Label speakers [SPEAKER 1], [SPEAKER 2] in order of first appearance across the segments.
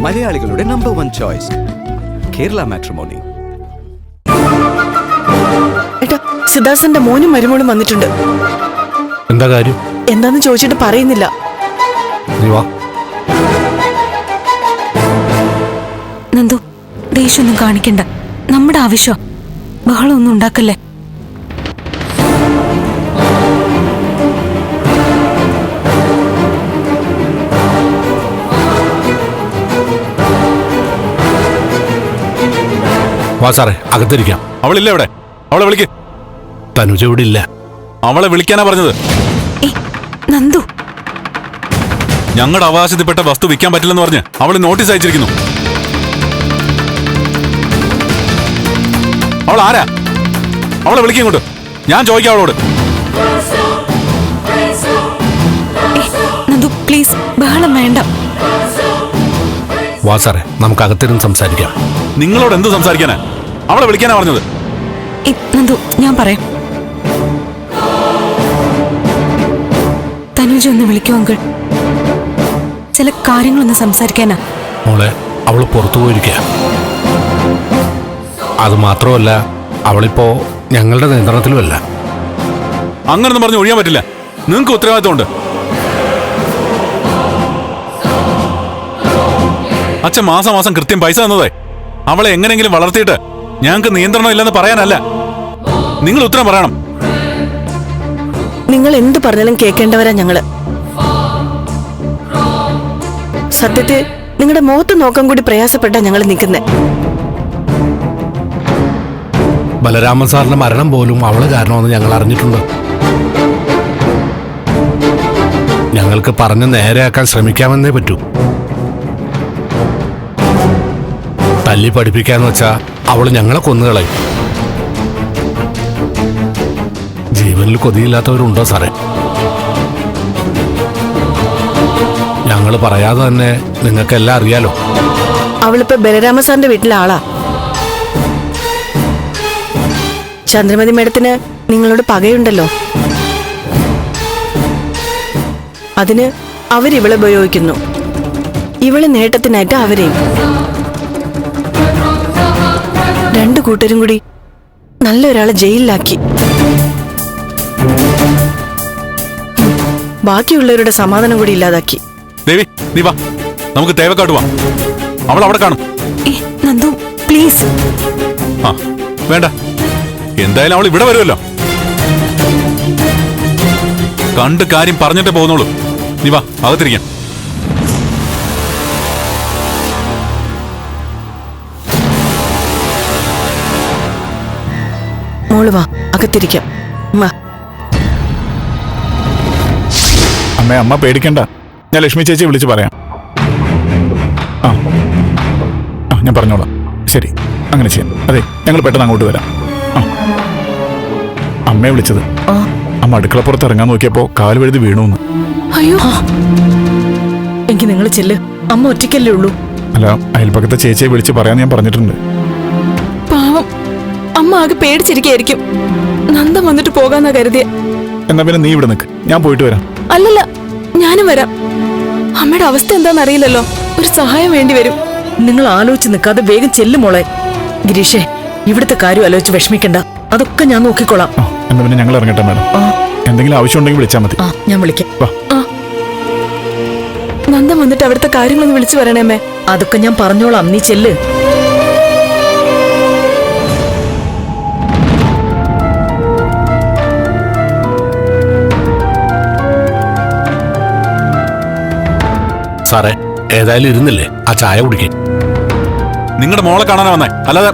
[SPEAKER 1] മലയാളികളുടെ number 1 choice Kerala matrimony.
[SPEAKER 2] ഏട്ടാ, സിദ്ധാർത്ഥന്റെ മോനും മരുമോളും വന്നിട്ടുണ്ട്.
[SPEAKER 3] എന്താ കാര്യം?
[SPEAKER 2] എന്താന്ന് ചോദിച്ചിട്ട് പറയുന്നില്ല.
[SPEAKER 4] നന്ദു, ദേഷ്യമൊന്നും കാണിക്കണ്ട. നമ്മുടെ ആവശ്യം ബഹളമൊന്നും ഉണ്ടാക്കല്ലേ.
[SPEAKER 3] വാ സാറേ, അകത്തിരിക്കാം.
[SPEAKER 5] അവളില്ല ഇവിടെ. അവളെ വിളിക്ക്.
[SPEAKER 3] തനുജ ഇവിടെ ഇല്ല.
[SPEAKER 5] അവളെ വിളിക്കാനാ പറഞ്ഞത്.
[SPEAKER 4] നന്ദു,
[SPEAKER 5] ഞങ്ങളുടെ അവകാശത്തിൽപ്പെട്ട വസ്തു വിൽക്കാൻ പറ്റില്ലെന്ന് പറഞ്ഞ് അവള് നോട്ടീസ് അയച്ചിരിക്കുന്നു. അവൾ ആരാ? അവളെ വിളിക്കും ഇങ്ങോട്ട്. ഞാൻ ചോദിക്കാം അവളോട്.
[SPEAKER 4] നന്ദു പ്ലീസ്, ബഹളം വേണ്ട.
[SPEAKER 3] വാ സാറേ, നമുക്ക് അകത്തിരുന്ന് സംസാരിക്കാം.
[SPEAKER 5] നിങ്ങളോട് എന്ത് സംസാരിക്കാനാ? അവളെ വിളിക്കാനാ പറഞ്ഞത്.
[SPEAKER 4] നന്ദു, ഞാൻ പറയാം. തനുജ ഒന്ന് വിളിക്കൂ അങ്കിൾ. ചില കാര്യങ്ങളൊന്ന് സംസാരിക്കാനാ.
[SPEAKER 3] മോളെ, അവള് പുറത്തു പോയിരിക്കുക. അത് മാത്രമല്ല, അവളിപ്പോ ഞങ്ങളുടെ നിയന്ത്രണത്തിലുമല്ല.
[SPEAKER 5] അങ്ങനൊന്നും പറഞ്ഞ് ഒഴിയാൻ പറ്റില്ല. നിങ്ങൾക്ക് ഉത്തരവാദിത്തമുണ്ട്. അച്ഛൻ മാസം മാസം കൃത്യം പൈസ തന്നതേ അവളെ എങ്ങനെയെങ്കിലും വളർത്തിയിട്ട് ഞങ്ങൾക്ക് നിയന്ത്രണം ഇല്ലെന്ന് പറയാനല്ല. നിങ്ങൾ ഉത്തരം പറയണം.
[SPEAKER 2] നിങ്ങൾ എന്ത് പറഞ്ഞാലും കേൾക്കേണ്ടവരാ ഞങ്ങള്. സത്യത്തെ നിങ്ങളുടെ മുഖത്ത് നോക്കാൻ കൂടി പ്രയാസപ്പെട്ടാ ഞങ്ങൾ നിൽക്കുന്നേ.
[SPEAKER 3] ബലരാമൻ സാറിന്റെ മരണം പോലും അവള് കാരണമെന്ന് ഞങ്ങൾ അറിഞ്ഞിട്ടുണ്ട്. ഞങ്ങൾക്ക് പറഞ്ഞ് നേരെയാക്കാൻ ശ്രമിക്കാമെന്നേ പറ്റൂ. തല്ലി പഠിപ്പിക്കാന്ന് വെച്ചാ അവള് ഞങ്ങളെ കൊന്നുകളയും. ജീവനിൽ കൊതിയില്ലാത്തവരുണ്ടോ സാറേ? ഞങ്ങൾ പറയാതെ തന്നെ നിങ്ങൾക്കെല്ലാം അറിയാലോ.
[SPEAKER 2] അവളിപ്പോ ബലരാമ സാറിന്റെ വീട്ടിലെ ആളാ. ചന്ദ്രമതി മേഡത്തിന് നിങ്ങളോട് പകയുണ്ടല്ലോ. അതിന് അവരിവളെ ഉപയോഗിക്കുന്നു. ഇവളെ നേട്ടത്തിനായിട്ട് അവരെയും. രണ്ടു കൂട്ടരും കൂടി നല്ലൊരാളെ ജയിലിലാക്കി. ബാക്കിയുള്ളവരുടെ സമാധാനം കൂടി ഇല്ലാതാക്കി.
[SPEAKER 5] ദേവി, നീ വാ, നമുക്ക് തേവക്കാട്ട് പോവാം. അവൾ അവിടെ കാണും.
[SPEAKER 4] നന്ദു പ്ലീസ്.
[SPEAKER 5] ആ വേണ്ട, എന്തായാലും അവൾ ഇവിടെ വരുമല്ലോ. കണ്ട് കാര്യം പറഞ്ഞിട്ടേ പോകുന്നുള്ളൂ. നീ വാ, അകത്തിരിക്കാം.
[SPEAKER 2] മോള് വാ, അകത്തിരിക്കാം.
[SPEAKER 6] അമ്മ പേടിക്കണ്ട. ഞാൻ ലക്ഷ്മി ചേച്ചിയെ വിളിച്ച് പറയാം. ആ ഞാൻ പറഞ്ഞോളാം. ശരി, അങ്ങനെ ചെയ്യാം. അതെ, ഞങ്ങൾ പെട്ടെന്ന് അങ്ങോട്ട് വരാം. ആ അമ്മയെ വിളിച്ചത്. അമ്മ അടുക്കളപ്പുറത്ത് ഇറങ്ങാൻ നോക്കിയപ്പോ കാല് വഴുതി വീണു.
[SPEAKER 2] അയ്യോ, എങ്കിൽ നിങ്ങൾ ചെല്ല്. അമ്മ ഒറ്റയ്ക്കല്ലേ ഉള്ളൂ.
[SPEAKER 6] അല്ല, അയൽപ്പക്കത്തെ ചേച്ചിയെ വിളിച്ച് പറയാൻ ഞാൻ പറഞ്ഞിട്ടുണ്ട്.
[SPEAKER 2] പാവം അമ്മ ആകെ പേടിച്ചിരിക്കായിരിക്കും. നന്ദൻ വന്നിട്ട് പോകാന്നാ കരുതിയ.
[SPEAKER 6] എന്നാ പിന്നെ നീ ഇവിടെ നിൽക്ക്, ഞാൻ പോയിട്ട് വരാം.
[SPEAKER 2] അല്ലല്ല, ഞാനും വരാം. അമ്മയുടെ അവസ്ഥ എന്താണെന്നറിയില്ലല്ലോ. ഒരു സഹായം വേണ്ടി വരും. നിങ്ങൾ ആലോചിച്ച് നിൽക്കാതെ വേഗം ചെല്ലും മോളെ. ഗിരീഷേ, ഇവിടുത്തെ കാര്യം ആലോചിച്ച് വിഷമിക്കണ്ട. അതൊക്കെ ഞാൻ നോക്കിക്കോളാം.
[SPEAKER 6] എന്നാ പിന്നെ ഞങ്ങൾ ഇറങ്ങട്ടെ മാഡം. എന്തെങ്കിലും ആവശ്യം ഉണ്ടെങ്കിൽ വിളിച്ചാൽ മതി.
[SPEAKER 2] ഞാൻ വിളിക്കാം. നന്ദൻ വന്നിട്ട് അവിടുത്തെ കാര്യങ്ങളൊന്ന് വിളിച്ചു പറയണേമ്മേ. അതൊക്കെ ഞാൻ പറഞ്ഞോളാം, നീ ചെല്ല്.
[SPEAKER 3] സാറേ, ഏതായാലും ഇരുന്നില്ലേ, ആ ചായ കുടിക്കേ.
[SPEAKER 5] നിങ്ങളുടെ മോളെ കാണാനാ വന്നേ, അല്ലാതെ.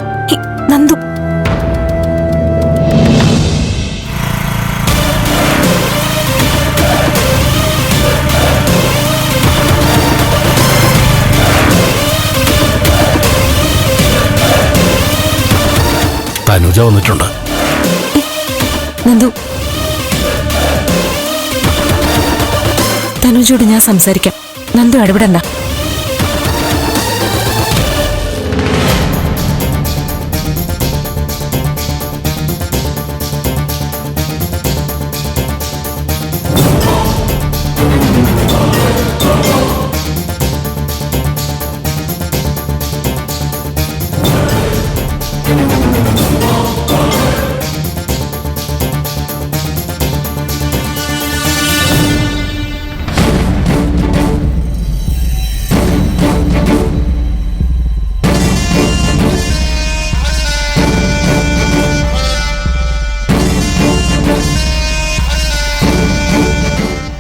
[SPEAKER 4] നന്ദു,
[SPEAKER 3] തനുജ വന്നിട്ടുണ്ട്.
[SPEAKER 4] നന്ദു, തനുജോട് ഞാൻ സംസാരിക്കാം. നന്ദു ഇടപെടണ്ട.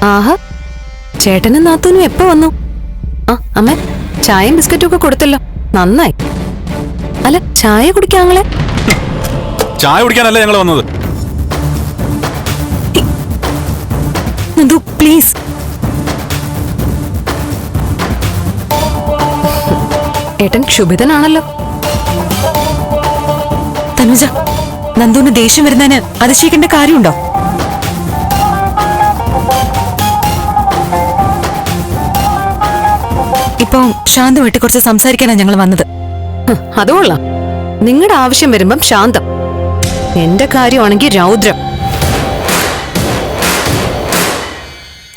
[SPEAKER 4] ആഹാ, ചേട്ടനും നാത്തൂനും എപ്പോ വന്നു? ആ അമ്മ, ചായയും ബിസ്ക്കറ്റും ഒക്കെ കൊടുത്തല്ലോ, നന്നായി. അല്ല, ചായ കുടിക്കാങ്ങളെ?
[SPEAKER 5] ചായ കുടിക്കാനല്ല ഞങ്ങൾ വന്നത്.
[SPEAKER 4] നന്ദു പ്ലീസ്. ഏട്ടൻ ക്ഷുഭിതനാണല്ലോ.
[SPEAKER 2] തനുജ, നന്ദുവിന് ദേഷ്യം വരുന്നതിന് അതിശയിക്കേണ്ട കാര്യമുണ്ടോ? ഇപ്പൊ ശാന്തമായിട്ട് കുറച്ച് സംസാരിക്കാനാണ് ഞങ്ങൾ വന്നത്.
[SPEAKER 4] അതുകൊള്ള നിങ്ങളുടെ ആവശ്യം വരുമ്പം ശാന്തം, എന്റെ കാര്യമാണെങ്കിൽ രൗദ്രം.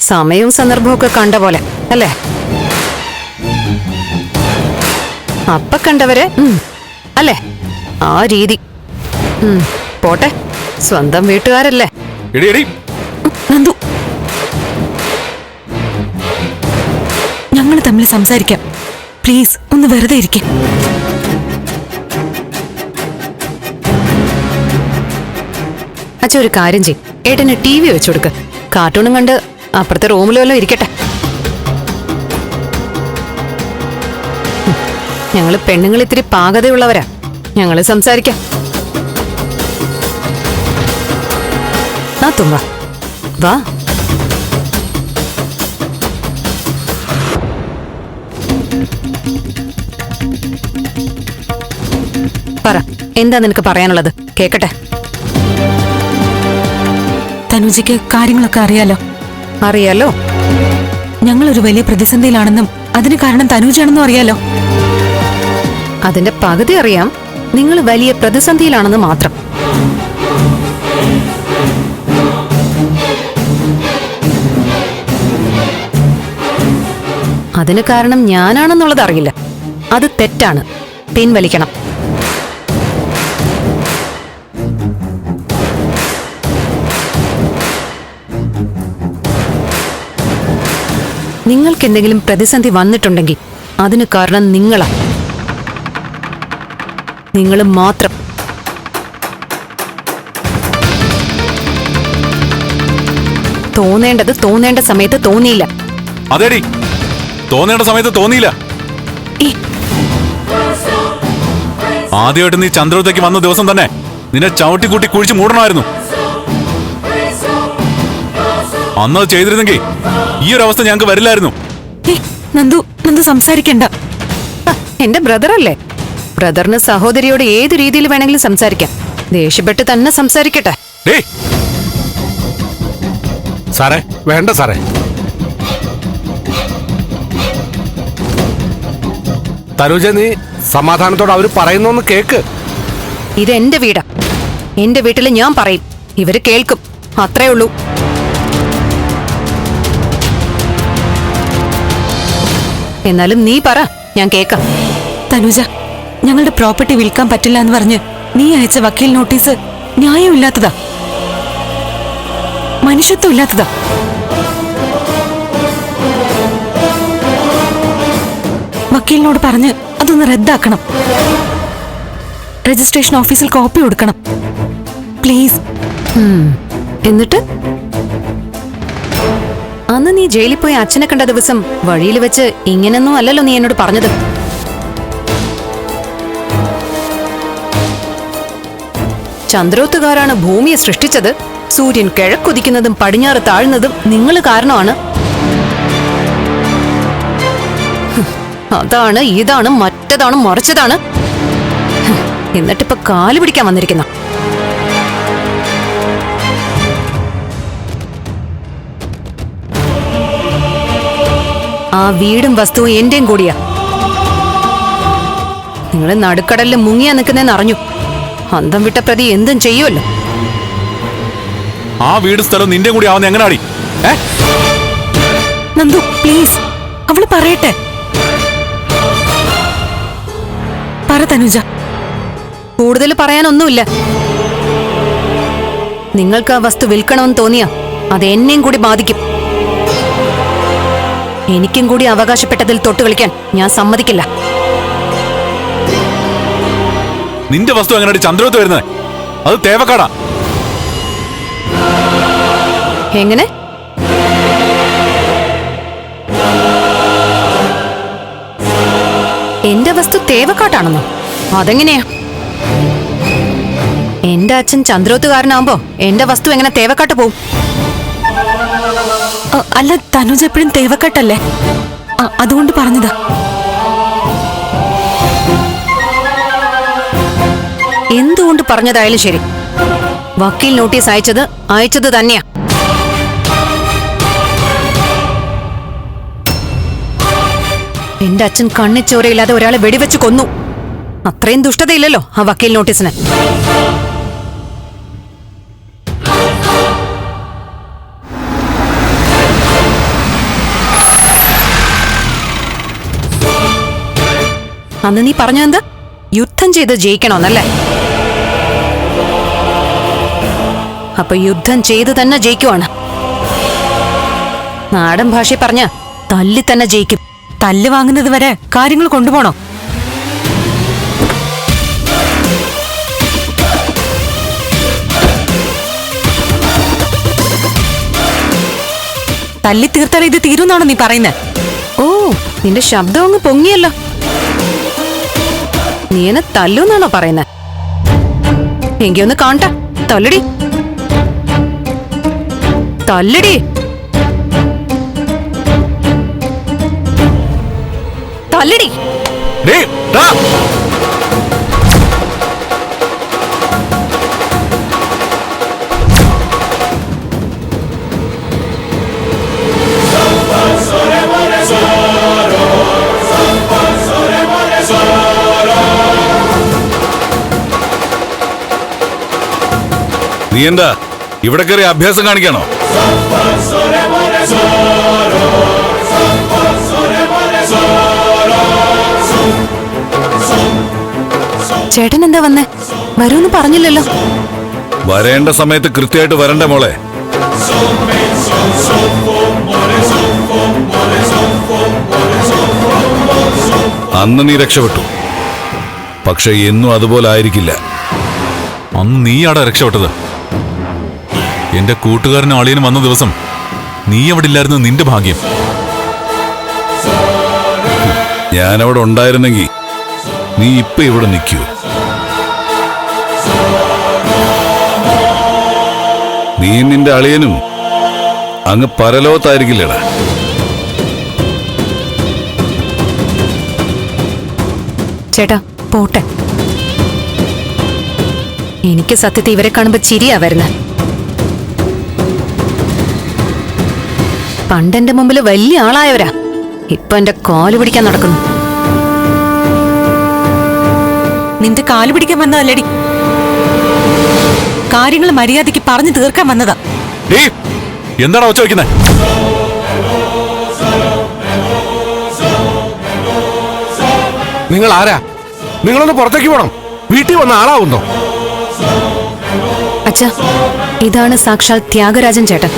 [SPEAKER 4] സമയവും സന്ദർഭവും ഒക്കെ കണ്ട പോലെ അല്ലേ? അപ്പ കണ്ടവരെ അല്ലേ? ആ രീതി. പോട്ടെ, സ്വന്തം വീട്ടുകാരല്ലേ.
[SPEAKER 5] എടി എടി,
[SPEAKER 2] നന്ദു, ഞങ്ങൾ തമ്മിൽ സംസാരിക്കാം. പ്ലീസ് ഒന്ന് വെറുതെ ഇരിക്കും.
[SPEAKER 4] അച്ഛ ഒരു കാര്യം ചെയ്യും, ഏട്ടന് TV വെച്ചു കൊടുക്ക്. കാർട്ടൂണും കണ്ട് അപ്പുറത്തെ റൂമിലോ വല്ലോ ഇരിക്കട്ടെ. ഞങ്ങള് പെണ്ണുങ്ങൾ ഇത്തിരി പാകതയുള്ളവരാ, ഞങ്ങള് സംസാരിക്കാം. നാത്തും വാ വാ. പറ, എന്താ നിനക്ക് പറയാനുള്ളത്? കേക്കട്ടെ.
[SPEAKER 2] തനുജയ്ക്ക് കാര്യങ്ങളൊക്കെ അറിയാലോ.
[SPEAKER 4] അറിയാലോ.
[SPEAKER 2] ഞങ്ങളൊരു വലിയ പ്രതിസന്ധിയിലാണെന്നും അതിന് കാരണം തനുജാണെന്നും അറിയാലോ.
[SPEAKER 4] അതിന്റെ പകുതി അറിയാം, നിങ്ങൾ വലിയ പ്രതിസന്ധിയിലാണെന്ന് മാത്രം. അതിന് കാരണം ഞാനാണെന്നുള്ളത് അറിയില്ല. അത് തെറ്റാണ്, പിൻവലിക്കണം. നിങ്ങൾക്ക് എന്തെങ്കിലും പ്രതിസന്ധി വന്നിട്ടുണ്ടെങ്കിൽ അതിന് കാരണം നിങ്ങളാ, നിങ്ങൾ മാത്രം. തോന്നേണ്ടത് തോന്നേണ്ട സമയത്ത് തോന്നിയില്ല.
[SPEAKER 5] അതേടി, തോന്നേണ്ട സമയത്ത് തോന്നിയില്ല. ആദ്യമായിട്ട് നീ ചന്ദ്രത്തേക്ക് വന്ന ദിവസം തന്നെ നിന്നെ ചവിട്ടിക്കൂട്ടി കുഴിച്ച് മൂടണമായിരുന്നു. അന്നത് ചെയ്തിരുന്നെങ്കിൽ ഈ ഒരു അവസ്ഥ ഞങ്ങൾക്ക് വരില്ലായിരുന്നു.
[SPEAKER 2] നന്ദു, നന്ദു സംസാരിക്കണ്ട.
[SPEAKER 4] എന്റെ ബ്രദറല്ലേ, ബ്രദറിന് സഹോദരിയോട് ഏത് രീതിയിൽ വേണമെങ്കിലും സംസാരിക്കാം. ദേഷ്യപ്പെട്ട് തന്നെ സംസാരിക്കട്ടെ.
[SPEAKER 3] സാറേ, വേണ്ട സാറേ. തനുജ, നീ സമാധാനത്തോടെ അവര് പറയുന്നൊന്ന് കേക്ക്.
[SPEAKER 4] ഇത് എന്റെ വീടാ, എന്റെ വീട്ടിൽ ഞാൻ പറയും, ഇവര് കേൾക്കും, അത്രേ ഉള്ളൂ. എന്നാലും നീ പറ, ഞാൻ കേക്കാം.
[SPEAKER 2] തനുജ, ഞങ്ങളുടെ പ്രോപ്പർട്ടി വിൽക്കാൻ പറ്റില്ല എന്ന് പറഞ്ഞ് നീ അയച്ച വക്കീൽ നോട്ടീസ് ന്യായമില്ലാത്തതാ, മനുഷ്യത്വം ഇല്ലാത്തതാ. വക്കീലിനോട് പറഞ്ഞ് അതൊന്ന് റദ്ദാക്കണം. രജിസ്ട്രേഷൻ ഓഫീസിൽ കോപ്പി കൊടുക്കണം പ്ലീസ്.
[SPEAKER 4] എന്നിട്ട് അന്ന് നീ ജയിലിൽ പോയി അച്ഛനെ കണ്ട ദിവസം വഴിയിൽ വെച്ച് ഇങ്ങനെയൊന്നും അല്ലല്ലോ നീ എന്നോട് പറഞ്ഞത്. ചന്ദ്രോത്തുകാരാണ് ഭൂമിയെ സൃഷ്ടിച്ചത്, സൂര്യൻ കിഴക്കുദിക്കുന്നതും പടിഞ്ഞാറ് താഴ്ന്നതും നിങ്ങൾ കാരണമാണ്. അതാണ് ഇതാണ് മറ്റതാണ് മറിച്ചതാണ്. എന്നിട്ടിപ്പോ കാല് പിടിക്കാൻ വന്നിരിക്കുന്ന. ആ വീടും വസ്തുവും എന്റെയും കൂടിയാ. നിങ്ങൾ നടുക്കടലിൽ മുങ്ങിയാ നിൽക്കുന്നതെന്ന് അറിഞ്ഞു. അന്തം വിട്ട പ്രതി എന്തും ചെയ്യുമല്ലോ.
[SPEAKER 5] ആ വീട് സ്ഥലം നിന്റെ കൂടി ആവുന്ന എങ്ങനാടി?
[SPEAKER 2] നന്ദു പ്ലീസ്, അവള് പറയട്ടെ. പറ തനുജ,
[SPEAKER 4] കൂടുതൽ പറയാനൊന്നുമില്ല. നിങ്ങൾക്ക് ആ വസ്തു വിൽക്കണമെന്ന് തോന്നിയാ അത് എന്നെയും കൂടി ബാധിക്കും. എനിക്കും കൂടി അവകാശപ്പെട്ടതിൽ തൊട്ട് കളിക്കാൻ ഞാൻ സമ്മതിക്കില്ല.
[SPEAKER 5] നിന്റെ വസ്തു എങ്ങനെ ചന്ദ്രവത്ത് വരുന്നത്? അത് തേവക്കാടാ.
[SPEAKER 4] എങ്ങനെ? എന്റെ വസ്തു തേവക്കാട്ടാണെന്നോ? അതെങ്ങനെയാ? എന്റെ അച്ഛൻ ചന്ദ്രോത്തുകാരനാകുമ്പോ എന്റെ വസ്തു എങ്ങനെ തേവക്കാട്ട് പോവും?
[SPEAKER 2] അല്ല, തനുജ എപ്പോഴും തേവക്കെട്ടല്ലേ, അതുകൊണ്ട് പറഞ്ഞതാ.
[SPEAKER 4] എന്തുകൊണ്ട് പറഞ്ഞതായാലും ശരി, വക്കീൽ നോട്ടീസ് അയച്ചത് തന്നെയാ. എന്റെ അച്ഛൻ കണ്ണിച്ചോരയില്ലാതെ ഒരാളെ വെടിവെച്ച് കൊന്നു. അത്രയും ദുഷ്ടതയില്ലല്ലോ ആ വക്കീൽ നോട്ടീസിന്. അന്ന് നീ പറഞ്ഞെന്ത്? യുദ്ധം ചെയ്ത് ജയിക്കണമെന്നല്ലേ? അപ്പൊ യുദ്ധം ചെയ്ത് തന്നെ ജയിക്കുവാണ്. നാടൻ ഭാഷ പറഞ്ഞ തല്ലി തന്നെ ജയിക്കും.
[SPEAKER 2] തല്ല് വാങ്ങുന്നത് വരെ കാര്യങ്ങൾ കൊണ്ടുപോണോ? തല്ലി തീർത്താൽ ഇത് തീരുന്നാണോ നീ പറയുന്നത്?
[SPEAKER 4] ഓ, നിന്റെ ശബ്ദം അങ്ങ് പൊങ്ങിയല്ലോ. നീ എന്നെ തല്ലൂന്നാണോ പറയുന്നത്? എങ്കി ഒന്ന് കാണട്ടെ. തല്ലടി തല്ലടി തല്ലടി.
[SPEAKER 5] ഡേയ്, ടാ. നീ എന്താ ഇവിടെ കയറി അഭ്യാസം കാണിക്കാണോ?
[SPEAKER 4] ചേട്ടൻ എന്താ വന്നേ? വരൂന്ന് പറഞ്ഞില്ലല്ലോ.
[SPEAKER 5] വരേണ്ട സമയത്ത് കൃത്യമായിട്ട് വരണ്ടേ മോളെ? അന്ന് നീ രക്ഷപ്പെട്ടു, പക്ഷെ എന്നും അതുപോലെ ആയിരിക്കില്ല. അന്ന് നീയാടാ രക്ഷപ്പെട്ടത്. എന്റെ കൂട്ടുകാരനും അളിയനും വന്ന ദിവസം നീ അവിടെ ഇല്ലായിരുന്നു. നിന്റെ ഭാഗ്യം. ഞാനവിടെ ഉണ്ടായിരുന്നെങ്കിൽ നീ ഇപ്പൊ ഇവിടെ നിൽക്കൂ. നീ നിന്റെ അളിയനും അങ്ങ് പരലോകത്തായിരിക്കില്ലടാ.
[SPEAKER 4] ചേട്ടാ പോട്ടെ. എനിക്ക് സത്യത്തിൽ ഇവരെ കാണുമ്പോ ചിരിയാ വരുന്നത്. പണ്ടെന്റെ മുമ്പിൽ വലിയ ആളായവരാ, ഇപ്പൊ എന്റെ കാല് പിടിക്കാൻ നടക്കുന്നു.
[SPEAKER 2] നിന്റെ കാല് പിടിക്കാൻ വന്നതല്ലേടി, കാര്യങ്ങൾ മര്യാദയ്ക്ക് പറഞ്ഞു തീർക്കാൻ വന്നതാ.
[SPEAKER 5] എന്താണ് ഒച്ച വയ്ക്കുന്നത്?
[SPEAKER 3] നിങ്ങൾ ആരാ? നിങ്ങളൊന്ന് പുറത്തേക്ക് പോണം. വീട്ടിൽ വന്ന ആളാവുന്നോ?
[SPEAKER 4] അച്ഛാ, ഇതാണ് സാക്ഷാൽ ത്യാഗരാജൻ ചേട്ടൻ,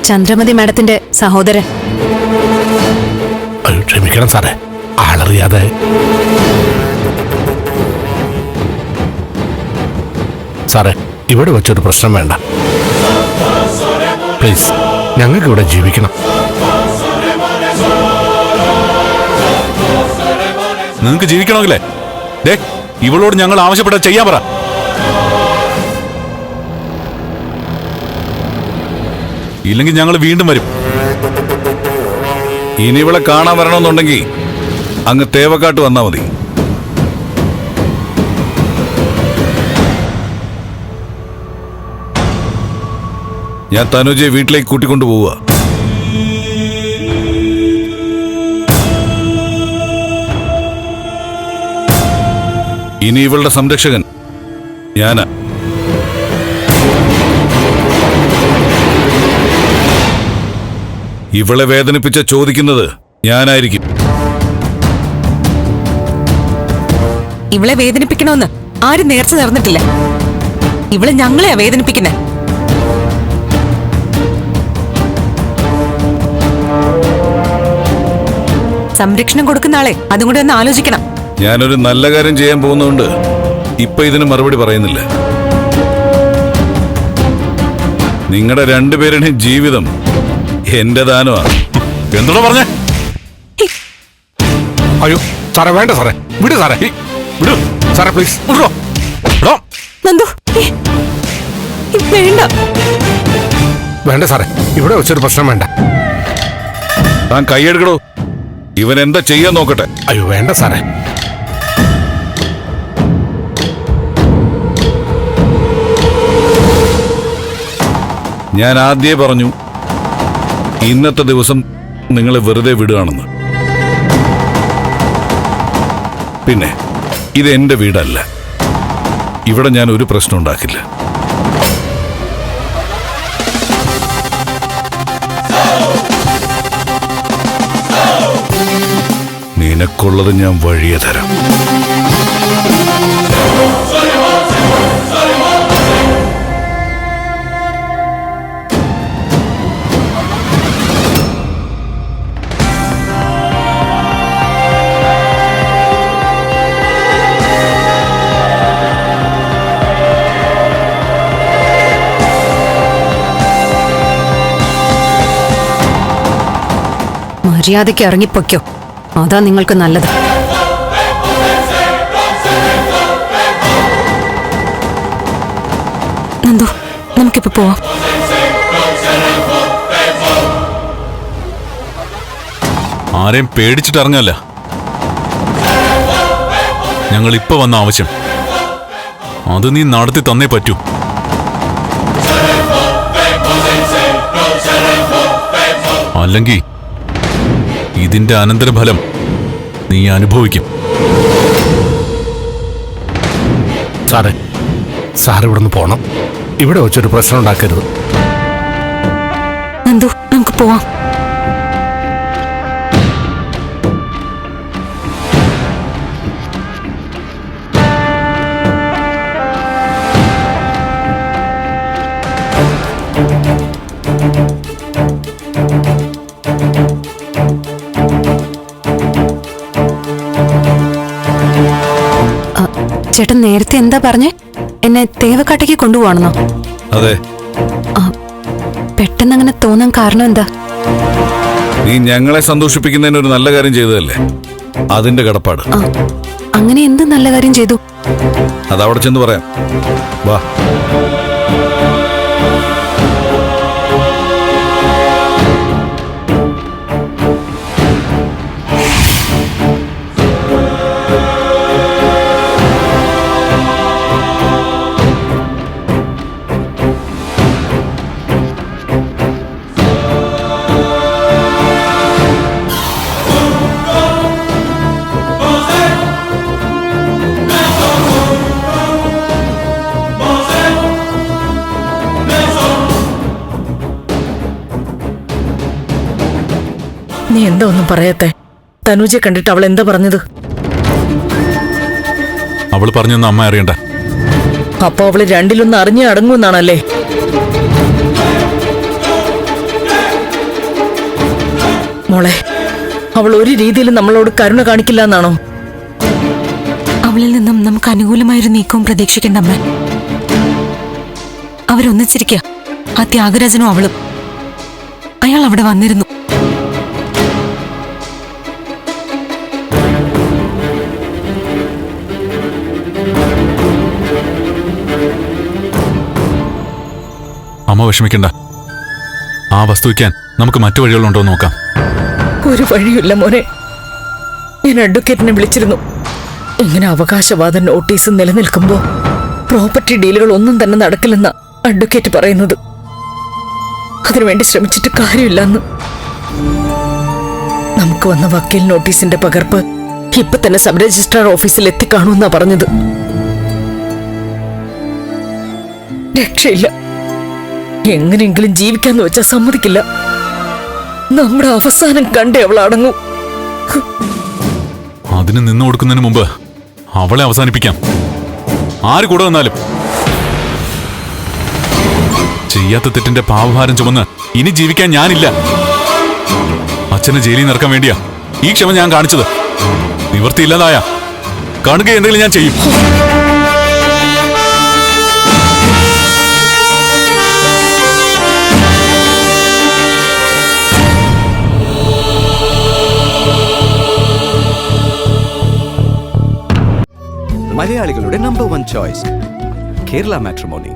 [SPEAKER 4] ചന്ദ്രമതി മാഡത്തിന്റെ സഹോദരൻ.
[SPEAKER 3] ക്ഷമിക്കണം സാറേ, ആളറിയാതെ. സാറേ, ഇവിടെ വെച്ചൊരു പ്രശ്നം വേണ്ട പ്ലീസ്. ഞങ്ങൾക്ക് ഇവിടെ ജീവിക്കണം.
[SPEAKER 5] നിങ്ങൾക്ക് ജീവിക്കണമെങ്കിലേ ഇവളോട് ഞങ്ങൾ ആവശ്യപ്പെട്ട ചെയ്യാൻ പറ. ഇല്ലെങ്കിൽ ഞങ്ങൾ വീണ്ടും വരും. ഇനി ഇവളെ കാണാൻ വരണമെന്നുണ്ടെങ്കിൽ അങ്ങ് തേവക്കാട്ട് വന്നാ മതി. ഞാൻ തനുജയെ വീട്ടിലേക്ക് കൂട്ടിക്കൊണ്ടു പോവുക. ഇനി ഇവളുടെ സംരക്ഷകൻ ഞാനാ. ഇവളെ വേദനിപ്പിച്ച ചോദിക്കുന്നത് ഞാനായിരിക്കും.
[SPEAKER 4] ഇവളെ വേദനിപ്പിക്കണമെന്ന് ആരും നേർച്ച നേർന്നിട്ടില്ല. ഇവളെ ഞങ്ങളെയാ വേദനിപ്പിക്കുന്നേ. സംരക്ഷണം കൊടുക്കുന്ന ആളെ അതും കൂടെ ഒന്ന് ആലോചിക്കണം.
[SPEAKER 5] ഞാനൊരു നല്ല കാര്യം ചെയ്യാൻ പോകുന്നതുകൊണ്ട് ഇപ്പൊ ഇതിന് മറുപടി പറയുന്നില്ല. നിങ്ങളുടെ രണ്ടുപേരുടെയും ജീവിതം എന്റെ ദാനമാണ്.
[SPEAKER 3] എന്താ പറഞ്ഞേ? അയ്യോ സാറേ, വേണ്ട സാറേ, വിടു സാറേ, വിടു സാറേ, പ്ലീസ് വിടോ.
[SPEAKER 4] നന്ദു, വേണ്ട
[SPEAKER 3] വേണ്ട സാറേ, ഇവിടെ വെച്ചൊരു പ്രശ്നം വേണ്ട.
[SPEAKER 5] താൻ കൈയെടുക്കടോ. ഇവൻ എന്താ ചെയ്യാൻ നോക്കട്ടെ.
[SPEAKER 3] അയ്യോ വേണ്ട സാറേ.
[SPEAKER 5] ഞാൻ ആദ്യമേ പറഞ്ഞു ഇന്നത്തെ ദിവസം നിങ്ങളെ വെറുതെ വിടുകയാണെന്ന്. പിന്നെ ഇത് എന്റെ വീടല്ല. ഇവിടെ ഞാൻ ഒരു പ്രശ്നം ഉണ്ടാക്കില്ല. നിനക്കുള്ളത് ഞാൻ വഴിയെ തരാം.
[SPEAKER 4] മര്യാദയ്ക്ക് ഇറങ്ങിപ്പൊയ്ക്കോ, അതാ നിങ്ങൾക്ക് നല്ലത്. നന്ദു, നമുക്കിപ്പോ പോവാം.
[SPEAKER 5] ആരെയും പേടിച്ചിട്ട് ഇറങ്ങല്ല. ഞങ്ങൾ ഇപ്പൊ വന്ന ആവശ്യം അത് നീ നടത്തി തന്നേ പറ്റൂ. അല്ലെങ്കിൽ ഇതിന്റെ അനന്തരഫലം നീ അനുഭവിക്കും.
[SPEAKER 3] സാറേ, സാർ ഇവിടുന്ന് പോണം. ഇവിടെ വെച്ചൊരു പ്രശ്നം ഉണ്ടാക്കരുത്.
[SPEAKER 4] നന്ദു, നമുക്ക് പോവാം. ചേട്ടൻ നേരത്തെ എന്താ പറഞ്ഞേ? എന്നെ തേവക്കാട്ടേക്ക് കൊണ്ടുപോകണമെന്നോ?
[SPEAKER 5] അതെ.
[SPEAKER 4] പെട്ടെന്ന് അങ്ങനെ തോന്നാൻ കാരണം എന്താ?
[SPEAKER 5] നീ ഞങ്ങളെ സന്തോഷിപ്പിക്കുന്നതിന് ഒരു നല്ല കാര്യം ചെയ്തതല്ലേ, അതിന്റെ കടപ്പാട്.
[SPEAKER 4] അങ്ങനെ എന്ത് നല്ല കാര്യം ചെയ്തു?
[SPEAKER 5] അതവിടെ ചെന്ന് പറയാം. വാ.
[SPEAKER 2] നീ എന്താ ഒന്നും പറയാത്തെ? തനുജയെ കണ്ടിട്ട് അവൾ എന്താ പറഞ്ഞത്?
[SPEAKER 5] അവൾ പറഞ്ഞൊന്നും അമ്മ അറിയണ്ട.
[SPEAKER 2] അപ്പൊ അവള് രണ്ടിലൊന്ന് അറിഞ്ഞേ അടങ്ങുമെന്നാണല്ലേ? മോളെ, അവൾ ഒരു രീതിയിലും നമ്മളോട് കരുണ കാണിക്കില്ല എന്നാണോ?
[SPEAKER 4] അവളിൽ നിന്നും നമുക്ക് അനുകൂലമായൊരു നീക്കവും പ്രതീക്ഷിക്കേണ്ട അമ്മ. അവരൊന്നിച്ചിരിക്കുക, ആ ത്യാഗരാജനും അവളും. അയാൾ അവിടെ വന്നിരുന്നു.
[SPEAKER 5] അമ്മ വിഷമിക്കണ്ട. ആ വസ്തു വയ്ക്കാൻ നമുക്ക് മറ്റു വഴികളുണ്ടോ നോക്കാം.
[SPEAKER 2] ഒരു വഴിയില്ല മോനെ. ഞാൻ അഡ്വക്കേറ്റിനെ വിളിച്ചിരുന്നു. ഇങ്ങനെ അവകാശവാദ നോട്ടീസ് നിലനിൽക്കുമ്പോ പ്രോപ്പർട്ടി ഡീലുകൾ ഒന്നും തന്നെ നടക്കില്ലെന്ന അഡ്വക്കേറ്റ് പറയുന്നത്. അതിനുവേണ്ടി ശ്രമിച്ചിട്ട് കാര്യമില്ലെന്ന്. നമുക്ക് വന്ന വക്കീൽ നോട്ടീസിന്റെ പകർപ്പ് ഇപ്പൊ തന്നെ സബ് രജിസ്ട്രാർ ഓഫീസിൽ എത്തിക്കാണുമെന്നാ പറഞ്ഞത്. രക്ഷയില്ല. എങ്ങനെയെങ്കിലും ജീവിക്കാന്ന് വെച്ചാൽ സമ്മതിക്കില്ല. നമ്മുടെ അവസാനം കണ്ടേ അവൾ അടങ്ങൂ.
[SPEAKER 5] അതിന് നിന്നു കൊടുക്കുന്നതിന് മുമ്പ് അവളെ അവസാനിപ്പിക്കാം. ആര് കൂടെ വന്നാലും. ചെയ്യാത്ത തെറ്റിന്റെ പാപഭാരം ചുമന്ന് ഇനി ജീവിക്കാൻ ഞാനില്ല. അച്ഛനെ ജയിലിൽ നിറക്കാൻ വേണ്ടിയാ ഈ ക്ഷമ ഞാൻ കാണിച്ചത്. നിവൃത്തിയില്ലാതായ കാണുക എന്തെങ്കിലും ഞാൻ ചെയ്യും.
[SPEAKER 1] മലയാളികളുടെ നമ്പർ 1 ചോയ്സ് കേരള മാട്രിമോണി.